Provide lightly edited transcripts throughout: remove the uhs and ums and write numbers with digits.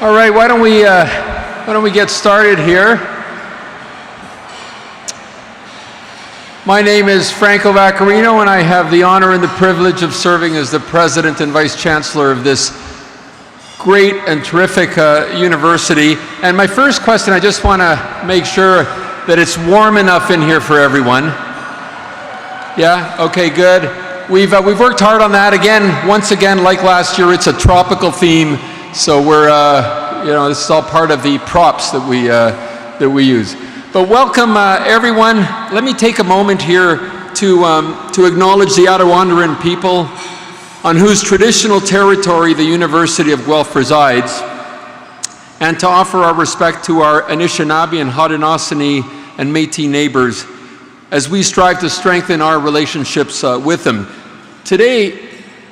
All right, why don't we get started here? My name is Franco Vaccarino, and I have the honor and the privilege of serving as the President and Vice Chancellor of this great and terrific university. And my first question, I just want to make sure that it's warm enough in here for everyone. Yeah? Okay, good. We've worked hard on that. Again, once again, like last year, it's a tropical theme. So we're, this is all part of the props that we use. But welcome, everyone. Let me take a moment here to acknowledge the Attawandaron people on whose traditional territory the University of Guelph resides, and to offer our respect to our Anishinaabe and Haudenosaunee and Métis neighbors as we strive to strengthen our relationships with them. Today,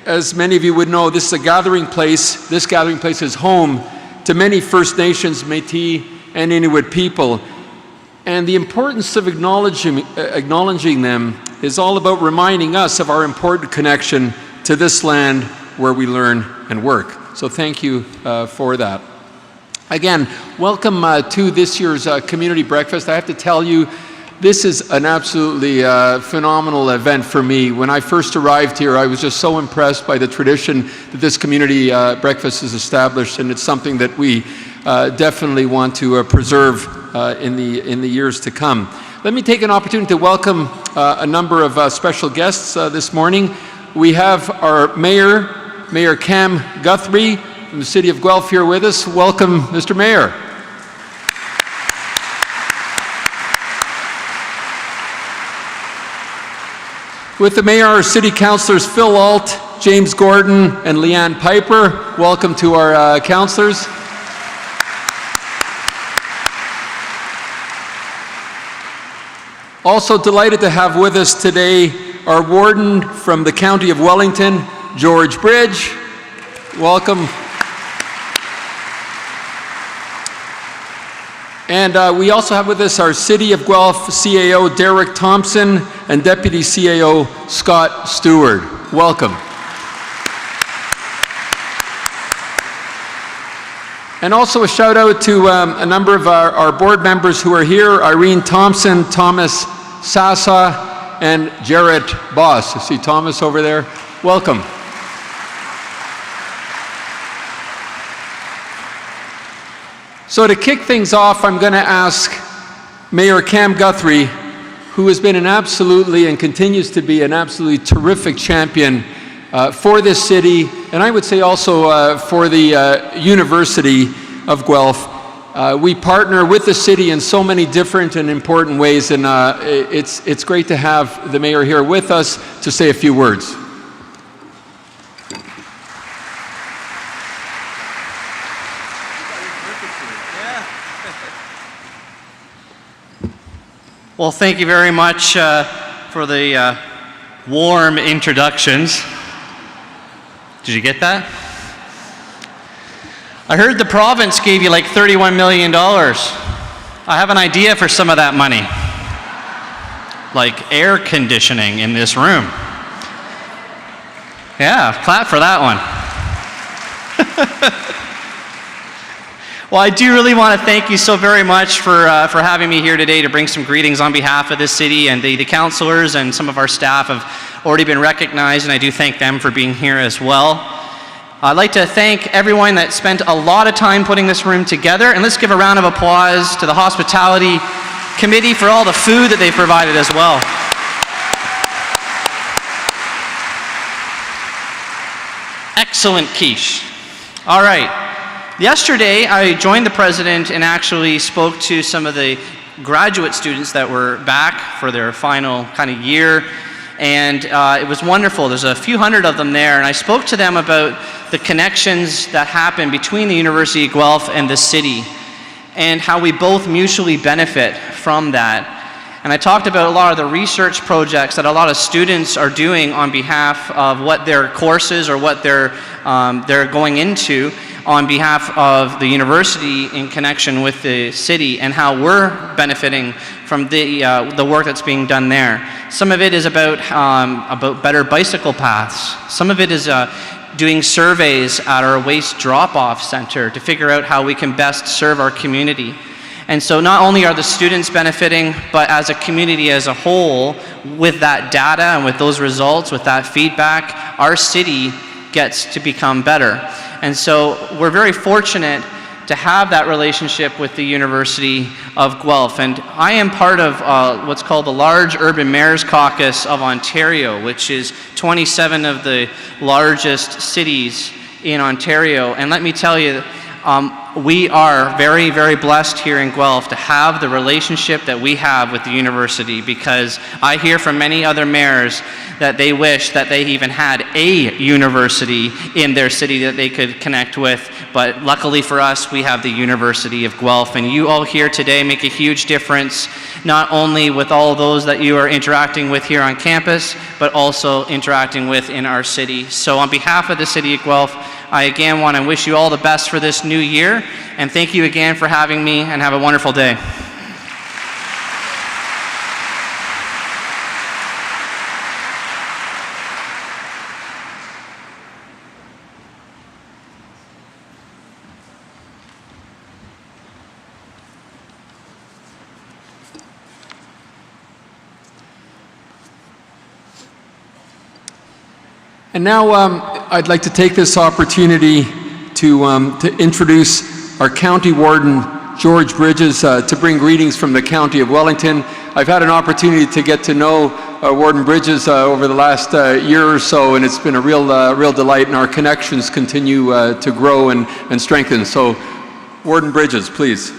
as many of you would know, this is a gathering place. This gathering place is home to many First Nations, Métis, and Inuit people. And the importance of acknowledging them is all about reminding us of our important connection to this land where we learn and work. So thank you for that. Again, welcome to this year's community breakfast. I have to tell you, this is an absolutely phenomenal event for me. When I first arrived here, I was just so impressed by the tradition that this community breakfast has established, and it's something that we definitely want to preserve in the years to come. Let me take an opportunity to welcome a number of special guests this morning. We have our Mayor Cam Guthrie from the City of Guelph here with us. Welcome, Mr. Mayor. With the Mayor are City Councillors Phil Alt, James Gordon, and Leanne Piper. Welcome to our councillors. Also delighted to have with us today our Warden from the County of Wellington, George Bridge. Welcome. And we also have with us our City of Guelph CAO, Derek Thompson, and Deputy CAO, Scott Stewart. Welcome. And also a shout out to a number of our board members who are here: Irene Thompson, Thomas Sasa, and Jarrett Boss. I see Thomas over there. Welcome. So to kick things off, I'm going to ask Mayor Cam Guthrie, who has been an absolutely and continues to be an absolutely terrific champion for this city, and I would say also for the University of Guelph. We partner with the city in so many different and important ways, and it's great to have the mayor here with us to say a few words. Well, thank you very much for the warm introductions. Did you get that? I heard the province gave you like $31 million. I have an idea for some of that money. Like air conditioning in this room. Yeah, clap for that one. Well, I do really want to thank you so very much for having me here today to bring some greetings on behalf of the city, and the councillors and some of our staff have already been recognized, and I do thank them for being here as well. I'd like to thank everyone that spent a lot of time putting this room together, and let's give a round of applause to the Hospitality Committee for all the food that they've provided as well. Excellent quiche. All right. Yesterday, I joined the president and actually spoke to some of the graduate students that were back for their final kind of year, and it was wonderful. There's a few hundred of them there, and I spoke to them about the connections that happen between the University of Guelph and the city, and how we both mutually benefit from that. And I talked about a lot of the research projects that a lot of students are doing on behalf of what their courses or what they're going into on behalf of the university in connection with the city, and how we're benefiting from the work that's being done there. Some of it is about better bicycle paths. Some of it is doing surveys at our waste drop-off center to figure out how we can best serve our community. And so not only are the students benefiting, but as a community as a whole, with that data and with those results, with that feedback, our city gets to become better. And so we're very fortunate to have that relationship with the University of Guelph. And I am part of what's called the Large Urban Mayors Caucus of Ontario, which is 27 of the largest cities in Ontario. And let me tell you, we are very, very blessed here in Guelph to have the relationship that we have with the university, because I hear from many other mayors that they wish that they even had a university in their city that they could connect with. But luckily for us, we have the University of Guelph, and you all here today make a huge difference, not only with all those that you are interacting with here on campus, but also interacting with in our city. So on behalf of the City of Guelph, I again want to wish you all the best for this new year, and thank you again for having me, and have a wonderful day. And now I'd like to take this opportunity to introduce our County Warden, George Bridges, to bring greetings from the County of Wellington. I've had an opportunity to get to know Warden Bridges over the last year or so, and it's been a real delight, and our connections continue to grow and strengthen. So, Warden Bridges, please.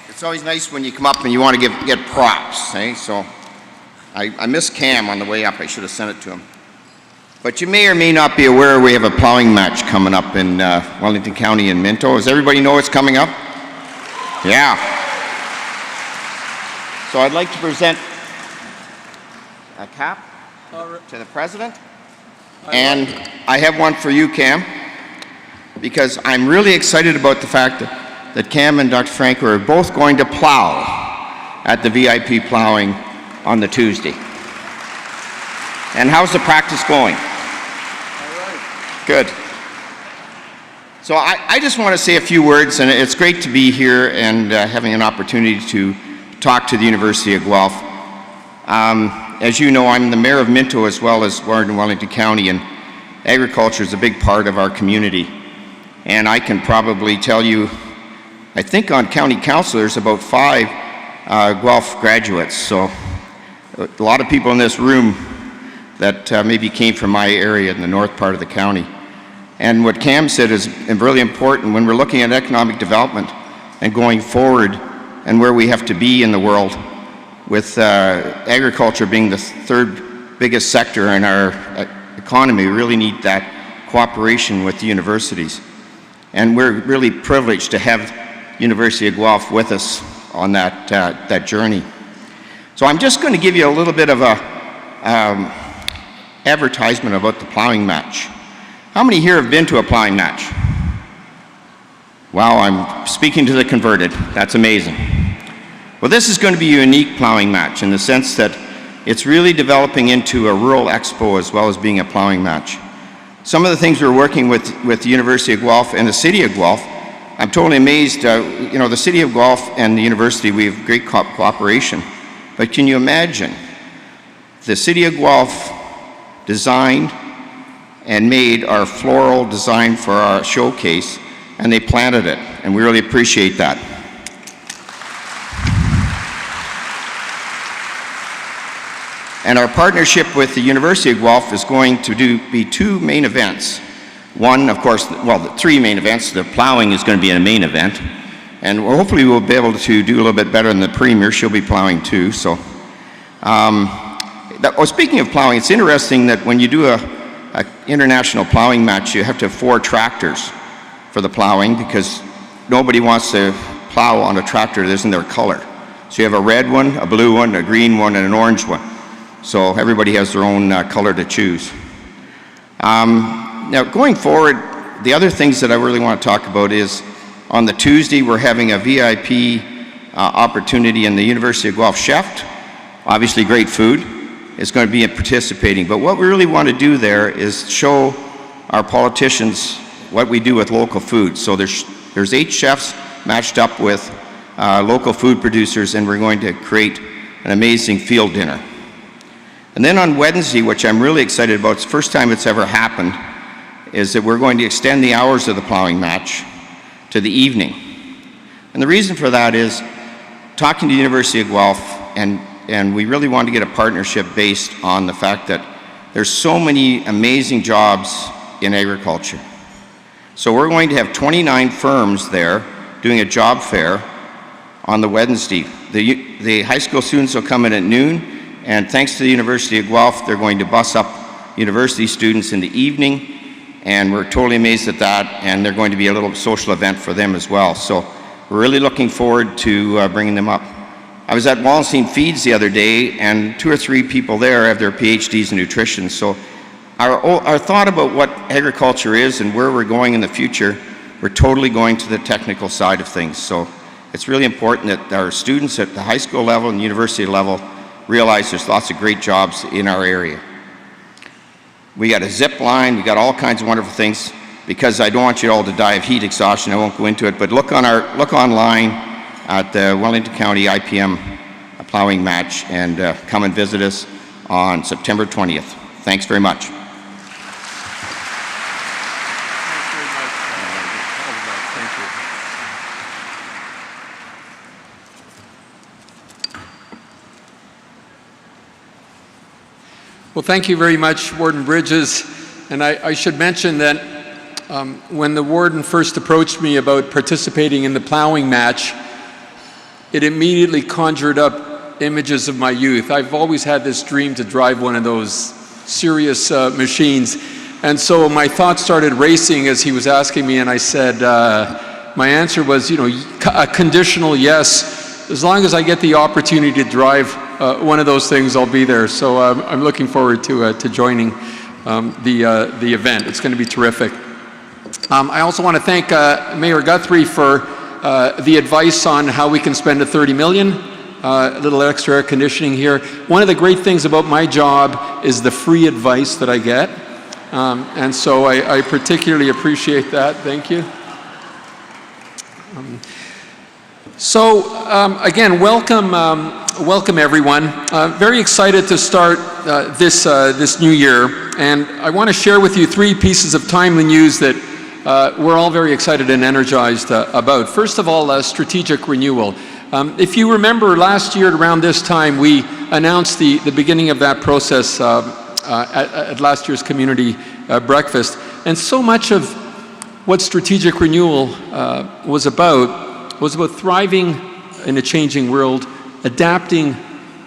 It's always nice when you come up and you want to get props, eh? So I missed Cam on the way up. I should have sent it to him. But you may or may not be aware we have a plowing match coming up in Wellington County in Minto. Does everybody know it's coming up? Yeah. So I'd like to present a cap to the president. And I have one for you, Cam, because I'm really excited about the fact that Cam and Dr. Franco are both going to plow at the VIP plowing on the Tuesday. And how's the practice going? All right. Good. So I just want to say a few words, and it's great to be here and having an opportunity to talk to the University of Guelph. As you know, I'm the mayor of Minto as well as Warden Wellington County, and agriculture is a big part of our community. And I can probably tell you, I think on county council there's about 5 Guelph graduates, so a lot of people in this room that maybe came from my area in the north part of the county. And what Cam said is really important when we're looking at economic development and going forward and where we have to be in the world, with agriculture being the 3rd biggest sector in our economy. We really need that cooperation with the universities. And we're really privileged to have University of Guelph with us on that journey. So I'm just going to give you a little bit of a advertisement about the plowing match. How many here have been to a plowing match? Wow, I'm speaking to the converted. That's amazing. Well, this is going to be a unique plowing match in the sense that it's really developing into a rural expo as well as being a plowing match. Some of the things we're working with the University of Guelph and the City of Guelph, I'm totally amazed. You know, the City of Guelph and the university, we have great cooperation. But can you imagine the City of Guelph designed and made our floral design for our showcase, and they planted it, and we really appreciate that. And our partnership with the University of Guelph is going to be 2 main events. One, of course, well, the 3 main events. The plowing is going to be a main event. And hopefully we'll be able to do a little bit better than the Premier. She'll be plowing too. So, speaking of plowing, it's interesting that when you do a international plowing match, you have to have 4 tractors for the plowing, because nobody wants to plow on a tractor that isn't their color. So you have a red one, a blue one, a green one, and an orange one. So everybody has their own color to choose. Now, going forward, the other things that I really want to talk about is on the Tuesday, we're having a VIP opportunity in the University of Guelph Chef. Obviously, great food is going to be participating. But what we really want to do there is show our politicians what we do with local food. So there's 8 chefs matched up with local food producers, and we're going to create an amazing field dinner. And then on Wednesday, which I'm really excited about, it's the first time it's ever happened, is that we're going to extend the hours of the plowing match to the evening. And the reason for that is talking to the University of Guelph, and we really want to get a partnership based on the fact that there's so many amazing jobs in agriculture. So we're going to have 29 firms there doing a job fair on the Wednesday. The high school students will come in at noon, and thanks to the University of Guelph, they're going to bus up university students in the evening, and we're totally amazed at that, and they're going to be a little social event for them as well. So we're really looking forward to bringing them up. I was at Wallenstein Feeds the other day, and 2 or 3 people there have their PhDs in nutrition. So our thought about what agriculture is and where we're going in the future, we're totally going to the technical side of things. So it's really important that our students at the high school level and university level realize there's lots of great jobs in our area. We got a zip line, we got all kinds of wonderful things. Because I don't want you all to die of heat exhaustion, I won't go into it, but look online at the Wellington County IPM plowing match, and come and visit us on September 20th. Thanks very much. Well, thank you very much, Warden Bridges. And I should mention that when the warden first approached me about participating in the plowing match, it immediately conjured up images of my youth. I've always had this dream to drive one of those serious machines. And so my thoughts started racing as he was asking me, and I said, my answer was, a conditional yes. As long as I get the opportunity to drive one of those things, I'll be there. So I'm looking forward to joining the event. It's going to be terrific. I also want to thank Mayor Guthrie for the advice on how we can spend the $30 million, a little extra air conditioning here. One of the great things about my job is the free advice that I get, and so I particularly appreciate that. Thank you. Again, welcome everyone. Very excited to start this new year, and I want to share with you 3 pieces of timely news that we're all very excited and energized about. First of all, strategic renewal. If you remember last year around this time, we announced the beginning of that process at last year's community breakfast, and so much of what strategic renewal was about thriving in a changing world, adapting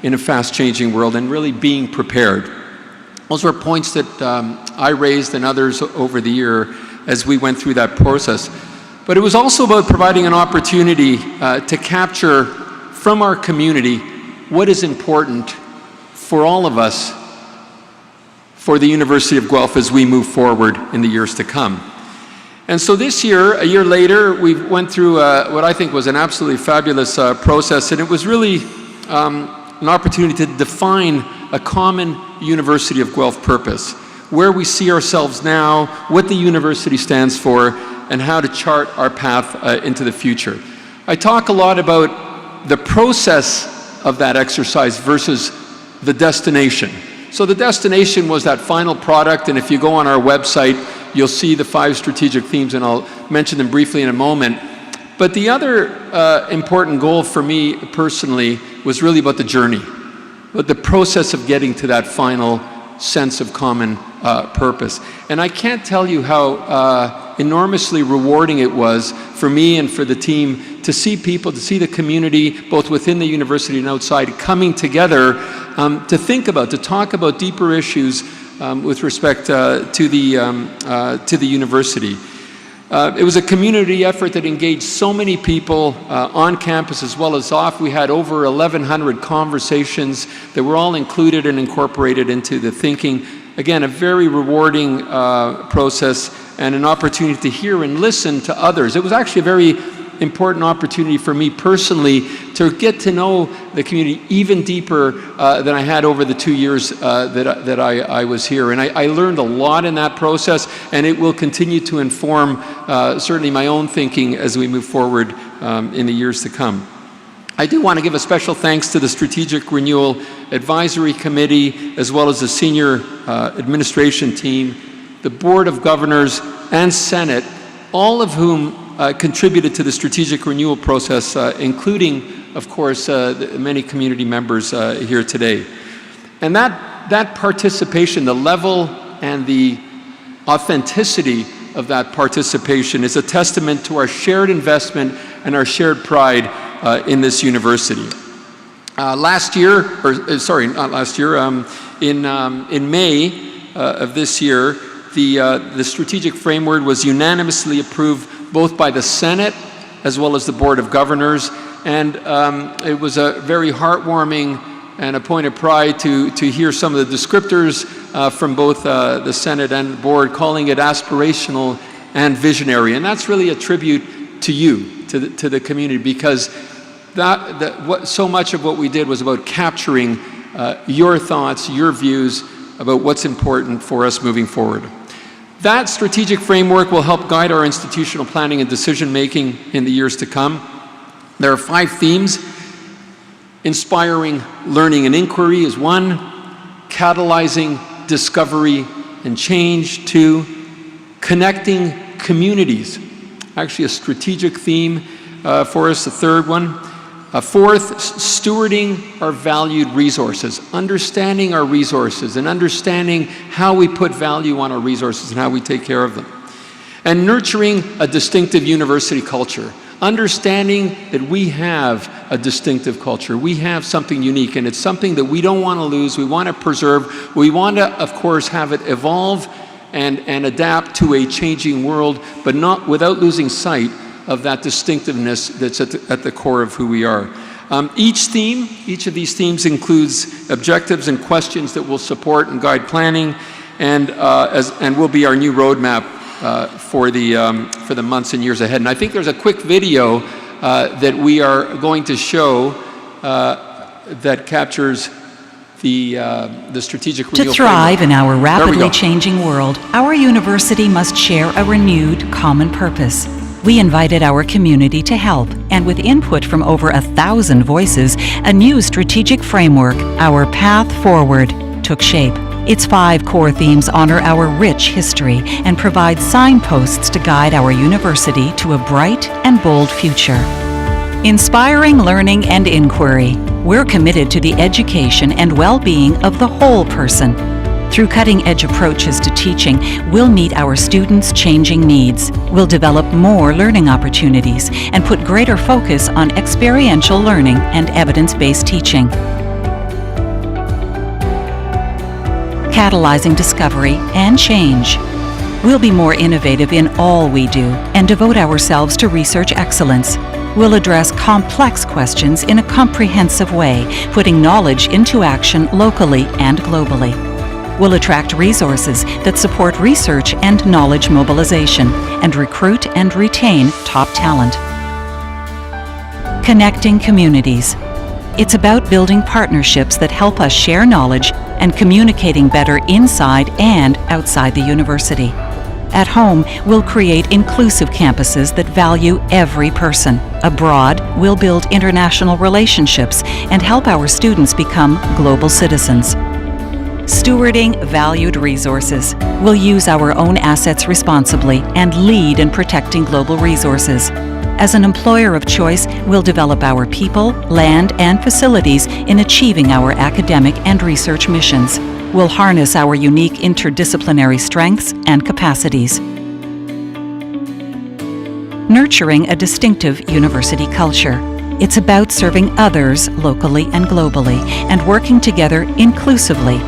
in a fast-changing world, and really being prepared. Those were points that I raised and others over the year as we went through that process. But it was also about providing an opportunity to capture from our community what is important for all of us for the University of Guelph as we move forward in the years to come. And so this year, a year later, we went through what I think was an absolutely fabulous process, and it was really an opportunity to define a common University of Guelph purpose, where we see ourselves now, what the university stands for, and how to chart our path into the future. I talk a lot about the process of that exercise versus the destination. So the destination was that final product, and if you go on our website, you'll see the 5 strategic themes, and I'll mention them briefly in a moment. But the other important goal for me personally was really about the journey, about the process of getting to that final sense of common purpose. And I can't tell you how enormously rewarding it was for me and for the team to see people, to see the community, both within the university and outside, coming together to think about, to talk about deeper issues with respect to the university. It was a community effort that engaged so many people on campus as well as off. We had over 1,100 conversations that were all included and incorporated into the thinking. Again, a very rewarding process and an opportunity to hear and listen to others. It was actually a very important opportunity for me personally to get to know the community even deeper than I had over the 2 years that I was here. And I learned a lot in that process, and it will continue to inform certainly my own thinking as we move forward in the years to come. I do want to give a special thanks to the Strategic Renewal Advisory Committee, as well as the senior administration team, the Board of Governors, and Senate, all of whom contributed to the strategic renewal process, including, of course, the many community members here today. And that participation, the level and the authenticity of that participation is a testament to our shared investment and our shared pride in this university. Last year, or sorry, not last year, in May of this year, the strategic framework was unanimously approved both by the Senate as well as the Board of Governors, and it was a very heartwarming and a point of pride to hear some of the descriptors from both the Senate and the Board calling it aspirational and visionary. And that's really a tribute to you, to the community, because so much of what we did was about capturing your thoughts, your views about what's important for us moving forward. That strategic framework will help guide our institutional planning and decision-making in the years to come. There are 5 themes. Inspiring learning and inquiry is 1. Catalyzing discovery and change, 2. Connecting communities, actually a strategic theme for us, the 3rd one. 4th, stewarding our valued resources, understanding our resources and understanding how we put value on our resources and how we take care of them. And nurturing a distinctive university culture, understanding that we have a distinctive culture. We have something unique, and it's something that we don't want to lose. We want to preserve. We want to, of course, have it evolve and adapt to a changing world, but not without losing sight of that distinctiveness that's at the core of who we are. Each of these themes includes objectives and questions that will support and guide planning, and will be our new roadmap for the months and years ahead. And I think there's a quick video that we are going to show that captures the strategic renewal. To thrive in our rapidly changing world, our university must share a renewed common purpose. We invited our community to help, and with input from over 1,000 voices, a new strategic framework, Our Path Forward, took shape. Its 5 core themes honor our rich history and provide signposts to guide our university to a bright and bold future. Inspiring learning and inquiry, we're committed to the education and well-being of the whole person. Through cutting-edge approaches to teaching, we'll meet our students' changing needs. We'll develop more learning opportunities and put greater focus on experiential learning and evidence-based teaching. Catalyzing discovery and change. We'll be more innovative in all we do and devote ourselves to research excellence. We'll address complex questions in a comprehensive way, putting knowledge into action locally and globally. We'll attract resources that support research and knowledge mobilization and recruit and retain top talent. Connecting communities. It's about building partnerships that help us share knowledge and communicating better inside and outside the university. At home, we'll create inclusive campuses that value every person. Abroad, we'll build international relationships and help our students become global citizens. Stewarding valued resources. We'll use our own assets responsibly and lead in protecting global resources. As an employer of choice, we'll develop our people, land, and facilities in achieving our academic and research missions. We'll harness our unique interdisciplinary strengths and capacities. Nurturing a distinctive university culture. It's about serving others locally and globally and working together inclusively.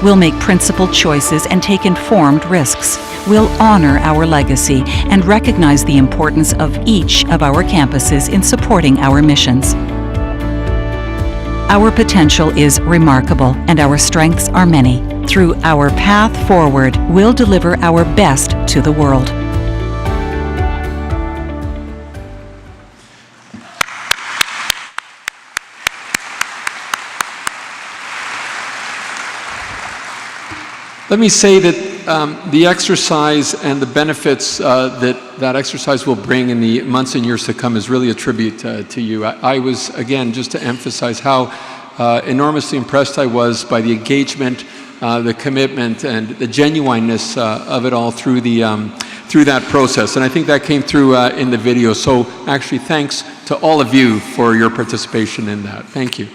We'll make principled choices and take informed risks. We'll honor our legacy and recognize the importance of each of our campuses in supporting our missions. Our potential is remarkable and our strengths are many. Through our path forward, we'll deliver our best to the world. Let me say that the exercise and the benefits that exercise will bring in the months and years to come is really a tribute to you. I was, again, just to emphasize how enormously impressed I was by the engagement, the commitment, and the genuineness of it all through that process. And I think that came through in the video. So actually, thanks to all of you for your participation in that. Thank you.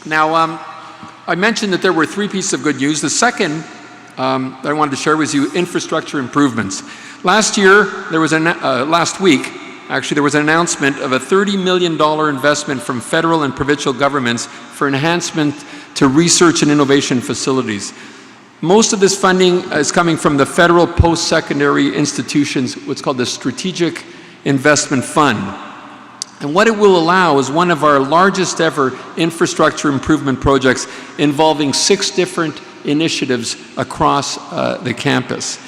Now, I mentioned that there were 3 pieces of good news. The second that I wanted to share with you, infrastructure improvements. Last week, actually, there was an announcement of a $30 million investment from federal and provincial governments for enhancement to research and innovation facilities. Most of this funding is coming from the federal post-secondary institutions, what's called the Strategic Investment Fund. And what it will allow is one of our largest ever infrastructure improvement projects involving 6 different initiatives across the campus.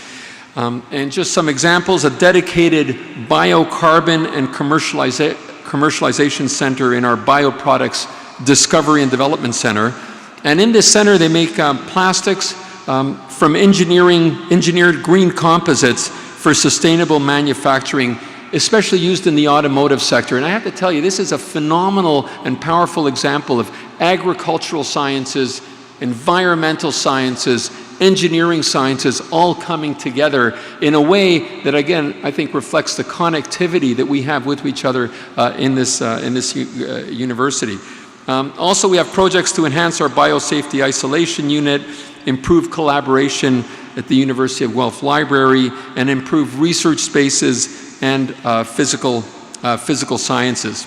And just some examples, a dedicated biocarbon and commercialization center in our bioproducts discovery and development center. And in this center, they make plastics from engineered green composites for sustainable manufacturing, especially used in the automotive sector. And I have to tell you, this is a phenomenal and powerful example of agricultural sciences, environmental sciences, engineering sciences all coming together in a way that, again, I think reflects the connectivity that we have with each other in this university. Also, we have projects to enhance our biosafety isolation unit, improve collaboration at the University of Guelph Library, and improve research spaces and physical sciences.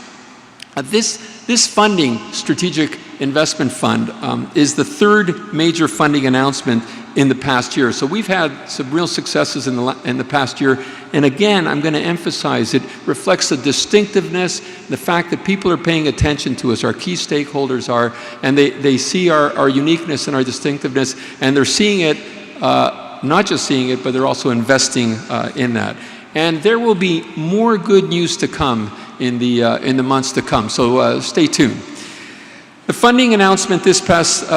This funding, Strategic Investment Fund, is the 3rd major funding announcement in the past year. So we've had some real successes in the past year. And again, I'm going to emphasize it reflects the distinctiveness, the fact that people are paying attention to us, our key stakeholders are, and they see our uniqueness and our distinctiveness, and they're seeing it, not just seeing it, but they're also investing in that. And there will be more good news to come in the months to come, so stay tuned. The funding announcement this past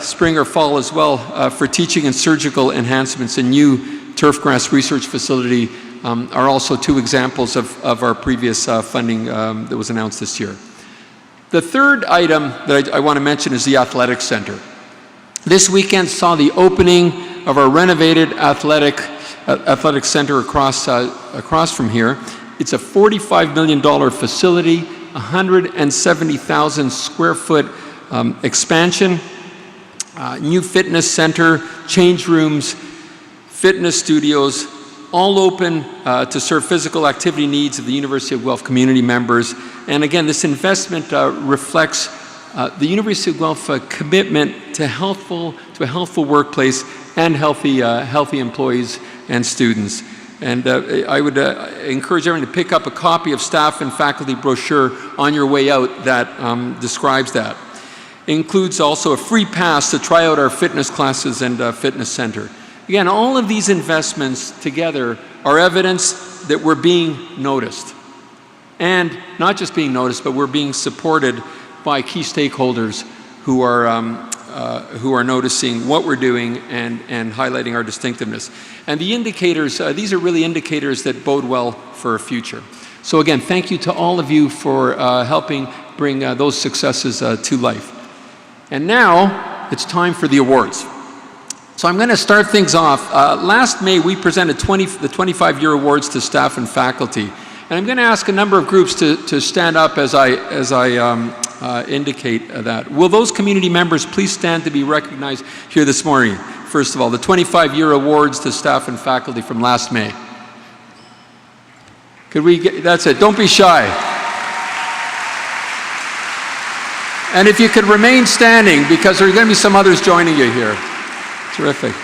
spring or fall as well for teaching and surgical enhancements in new turfgrass research facility are also 2 examples of our previous funding that was announced this year. The third item that I want to mention is the Athletic Center. This weekend saw the opening of our renovated athletic center across from here. It's a $45 million facility, 170,000 square foot expansion, new fitness center, change rooms, fitness studios, all open to serve physical activity needs of the University of Guelph community members. And again, this investment reflects the University of Guelph commitment to a healthful workplace and healthy employees and students. And I would encourage everyone to pick up a copy of staff and faculty brochure on your way out that describes that. It includes also a free pass to try out our fitness classes and fitness center. Again, all of these investments together are evidence that we're being noticed. And not just being noticed, but we're being supported by key stakeholders who are noticing what we're doing and highlighting our distinctiveness. And the indicators, these are really indicators that bode well for our future. So again, thank you to all of you for helping bring those successes to life. And now it's time for the awards. So I'm going to start things off. Last May, we presented the 25-year awards to staff and faculty. And I'm going to ask a number of groups to stand up as I indicate that. Will those community members please stand to be recognized here this morning? First of all, the 25-year awards to staff and faculty from last May. Could we get, that's it, don't be shy. And if you could remain standing, because there are going to be some others joining you here. Terrific.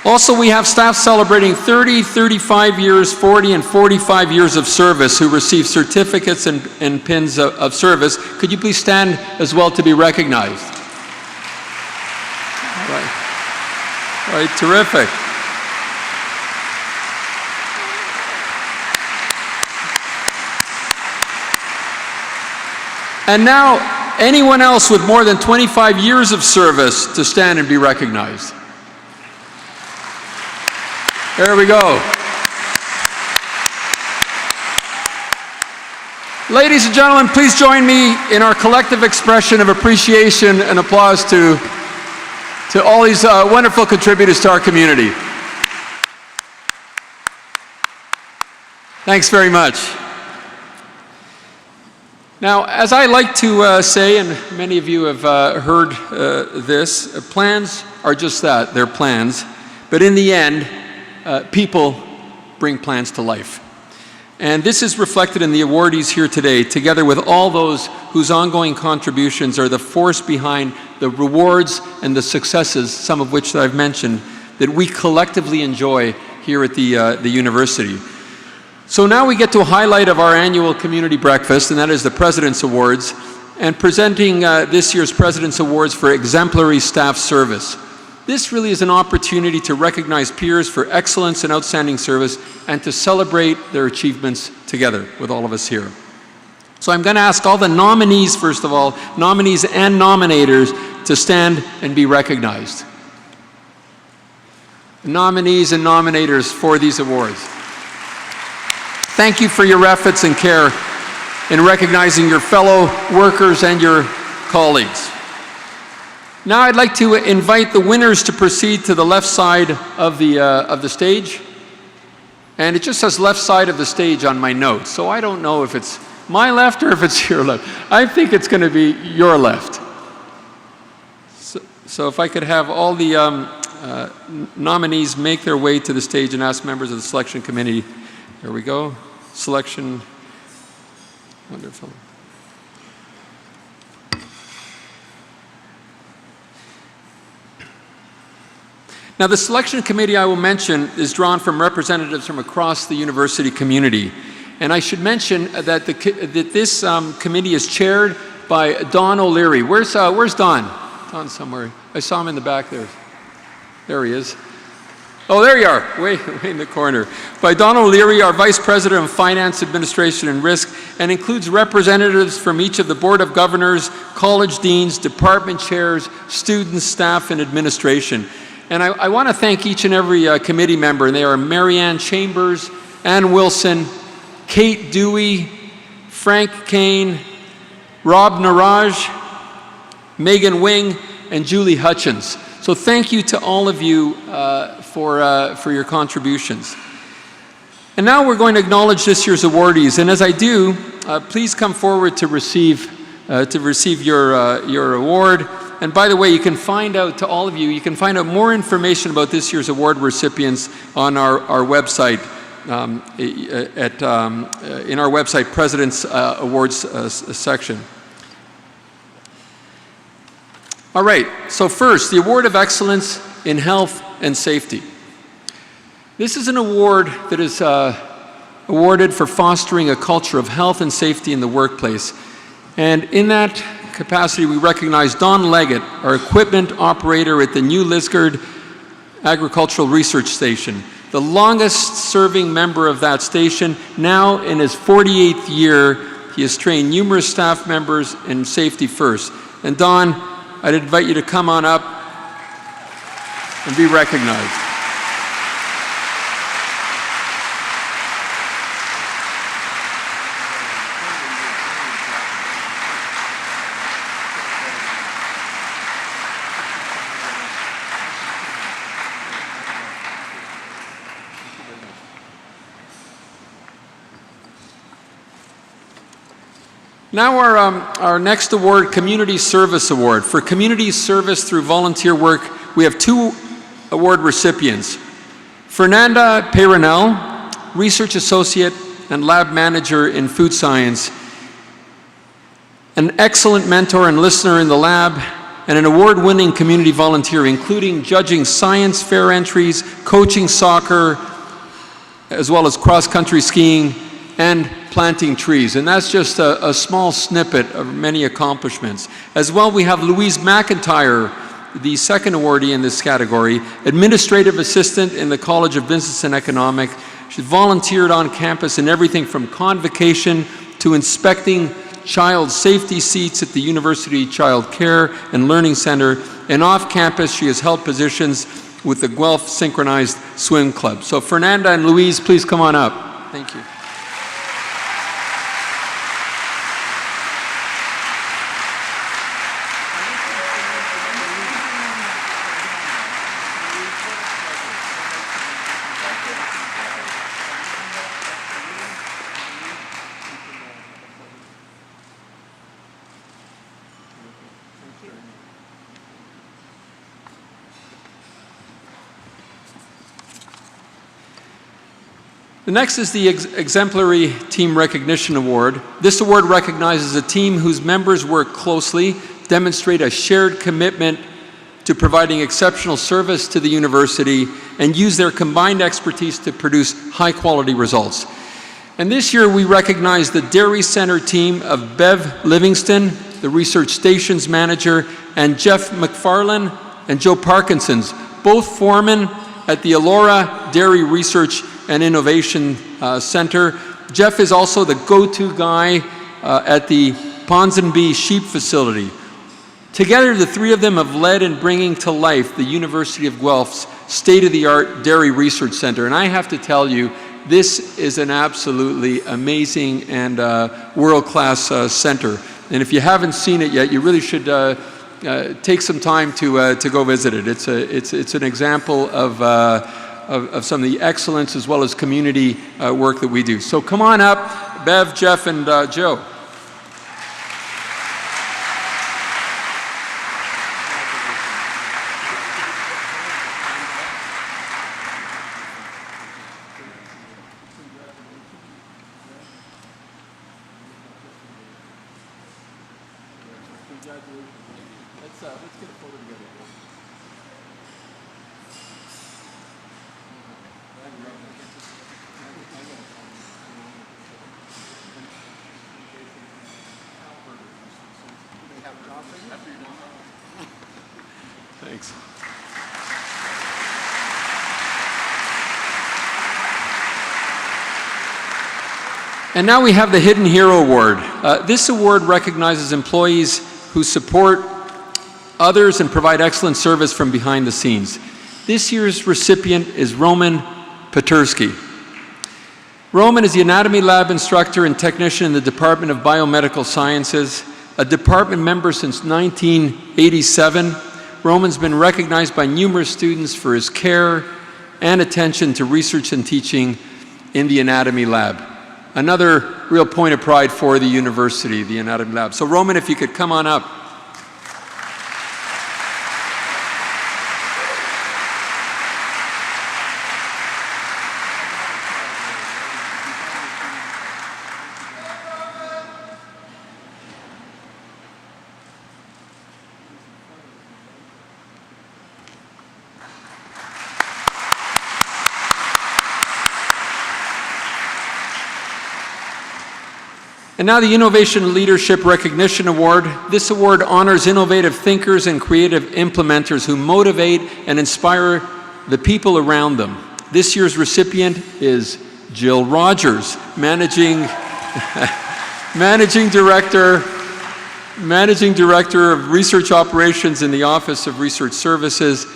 Also, we have staff celebrating 30, 35 years, 40, and 45 years of service who receive certificates and pins of service. Could you please stand as well to be recognized? All right, terrific. And now, anyone else with more than 25 years of service to stand and be recognized. There we go. Ladies and gentlemen, please join me in our collective expression of appreciation and applause to all these wonderful contributors to our community. Thanks very much. Now, as I like to say, and many of you have heard this, plans are just that, they're plans. But in the end, people bring plans to life. And this is reflected in the awardees here today, together with all those whose ongoing contributions are the force behind the rewards and the successes, some of which I've mentioned, that we collectively enjoy here at the university. So now we get to a highlight of our annual community breakfast, and that is the President's Awards, and presenting this year's President's Awards for Exemplary Staff Service. This really is an opportunity to recognize peers for excellence and outstanding service and to celebrate their achievements together with all of us here. So I'm going to ask all the nominees, first of all, nominees and nominators, to stand and be recognized. Nominees and nominators for these awards. Thank you for your efforts and care in recognizing your fellow workers and your colleagues. Now I'd like to invite the winners to proceed to the left side of the stage. And it just says left side of the stage on my notes, so I don't know if it's my left or if it's your left. I think it's going to be your left. So if I could have all the nominees make their way to the stage and ask members of the selection committee. There we go. Selection. Wonderful. Now, the selection committee I will mention is drawn from representatives from across the university community. And I should mention that this committee is chaired by Don O'Leary. Where's Don? Don's somewhere. I saw him in the back there. There he is. Oh, there you are, way in the corner. By Don O'Leary, our Vice President of Finance, Administration, and Risk, and includes representatives from each of the Board of Governors, college deans, department chairs, students, staff, and administration. And I want to thank each and every committee member, and they are Marianne Chambers, Ann Wilson, Kate Dewey, Frank Kane, Rob Naraj, Megan Wing, and Julie Hutchins. So thank you to all of you for your contributions. And now we're going to acknowledge this year's awardees. And as I do, please come forward to receive your award. And by the way, you can find out, to all of you, you can find out more information about this year's award recipients on our website, in our website President's Awards section. All right, so first, the Award of Excellence in Health and Safety. This is an award that is awarded for fostering a culture of health and safety in the workplace. And in that capacity, we recognize Don Leggett, our equipment operator at the New Liskeard Agricultural Research Station, the longest serving member of that station. Now in his 48th year, he has trained numerous staff members in safety first. And Don, I'd invite you to come on up and be recognized. Now our next award, Community Service Award. For community service through volunteer work, we have two award recipients. Fernanda Peyronel, Research Associate and Lab Manager in Food Science. an excellent mentor and listener in the lab, and an award-winning community volunteer, including judging science fair entries, coaching soccer, as well as cross-country skiing, and planting trees. And that's just a small snippet of many accomplishments. As well, we have Louise McIntyre, the second awardee in this category, administrative assistant in the College of Business and Economics. She's volunteered on campus in everything from convocation to inspecting child safety seats at the University Child Care and Learning Center. And off campus, she has held positions with the Guelph Synchronized Swim Club. So Fernanda and Louise, please come on up. Thank you. The next is the Exemplary Team Recognition Award. This award recognizes a team whose members work closely, demonstrate a shared commitment to providing exceptional service to the university, and use their combined expertise to produce high-quality results. And this year we recognize the Dairy Center team of Bev Livingston, the Research Stations Manager, and Jeff McFarlane and Joe Parkinsons, both foremen at the Elora Dairy Research and Innovation Center. Jeff is also the go-to guy at the Ponsonby Sheep Facility. Together, the three of them have led in bringing to life the University of Guelph's state-of-the-art Dairy Research Center. And I have to tell you, this is an absolutely amazing and world-class center. And if you haven't seen it yet, you really should take some time to go visit it. It's an example of some of the excellence as well as community work that we do. So come on up, Bev, Jeff, and Joe. Let's get a photo together. Thanks. And now we have the Hidden Hero Award. This award recognizes employees who support others and provide excellent service from behind the scenes. This year's recipient is Roman Petersky. Roman is the anatomy lab instructor and technician in the Department of Biomedical Sciences, a department member since 1987. Roman's been recognized by numerous students for his care and attention to research and teaching in the anatomy lab. Another real point of pride for the university, the anatomy lab. So Roman, if you could come on up. And now the Innovation Leadership Recognition Award. This award honors innovative thinkers and creative implementers who motivate and inspire the people around them. This year's recipient is Jill Rogers, Managing Director of Research Operations in the Office of Research Services.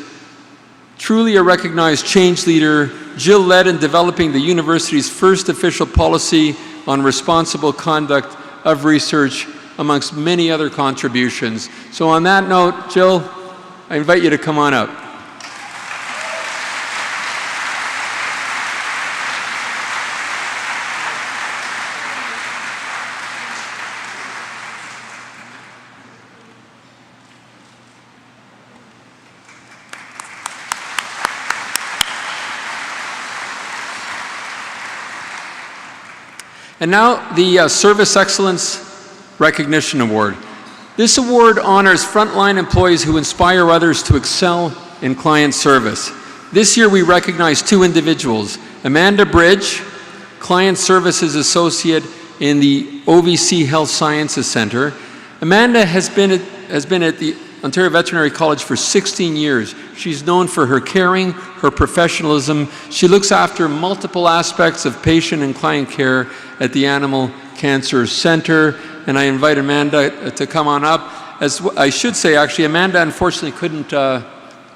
Truly a recognized change leader, Jill led in developing the university's first official policy on responsible conduct of research, amongst many other contributions. So on that note, Jill, I invite you to come on up. And now the Service Excellence Recognition Award. This award honors frontline employees who inspire others to excel in client service. This year we recognize two individuals, Amanda Bridge, Client Services Associate in the OVC Health Sciences Centre. Amanda has been at the Ontario Veterinary College for 16 years. She's known for her caring, her professionalism. She looks after multiple aspects of patient and client care at the Animal Cancer Centre. And I invite Amanda to come on up. As I should say, actually, Amanda unfortunately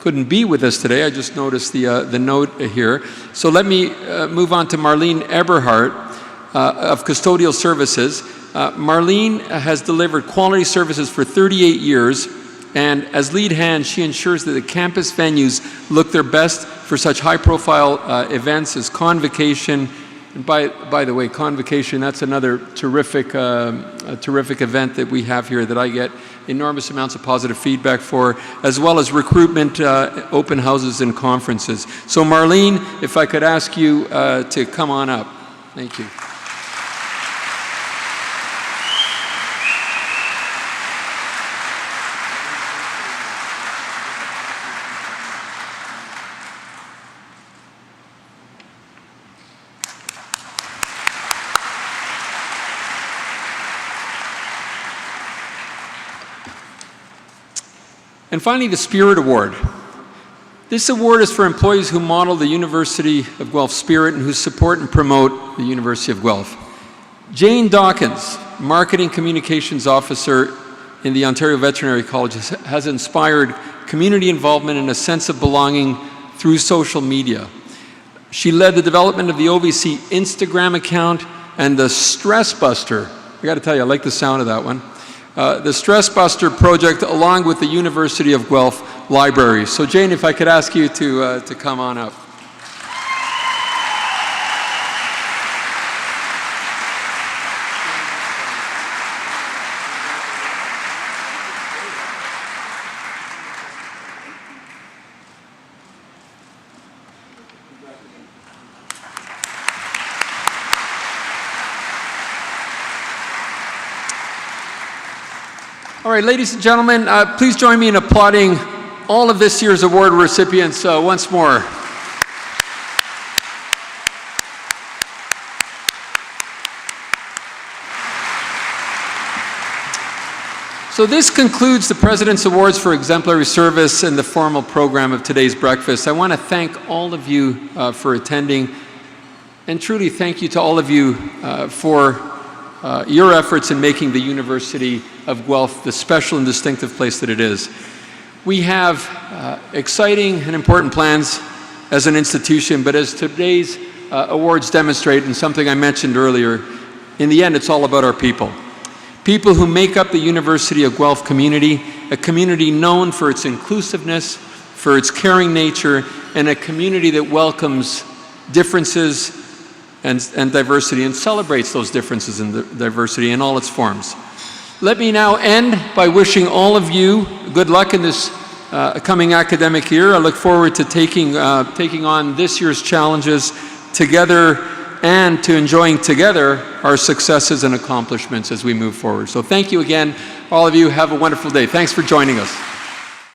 couldn't be with us today. I just noticed the note here. So let me move on to Marlene Eberhardt of Custodial Services. Marlene has delivered quality services for 38 years, and as lead hand, she ensures that the campus venues look their best for such high-profile events as Convocation. And by the way, Convocation, that's another terrific event that we have here that I get enormous amounts of positive feedback for, as well as recruitment, open houses and conferences. So Marlene, if I could ask you to come on up. Thank you. And finally, the Spirit Award. This award is for employees who model the University of Guelph spirit and who support and promote the University of Guelph. Jane Dawkins, Marketing Communications Officer in the Ontario Veterinary College, has inspired community involvement and a sense of belonging through social media. She led the development of the OVC Instagram account and the Stress Buster. I got to tell you, I like the sound of that one. The Stress Buster project along with the University of Guelph Library. So Jane, if I could ask you to come on up. All right, ladies and gentlemen, please join me in applauding all of this year's award recipients once more. So this concludes the President's Awards for Exemplary Service and the formal program of today's breakfast. I want to thank all of you for attending, and truly thank you to all of you for your efforts in making the University of Guelph the special and distinctive place that it is. We have exciting and important plans as an institution, but as today's awards demonstrate, and something I mentioned earlier, in the end it's all about our people. People who make up the University of Guelph community, a community known for its inclusiveness, for its caring nature, and a community that welcomes differences and diversity and celebrates those differences and diversity in all its forms. Let me now end by wishing all of you good luck in this coming academic year. I look forward to taking on this year's challenges together and to enjoying together our successes and accomplishments as we move forward. So thank you again, all of you. Have a wonderful day. Thanks for joining us.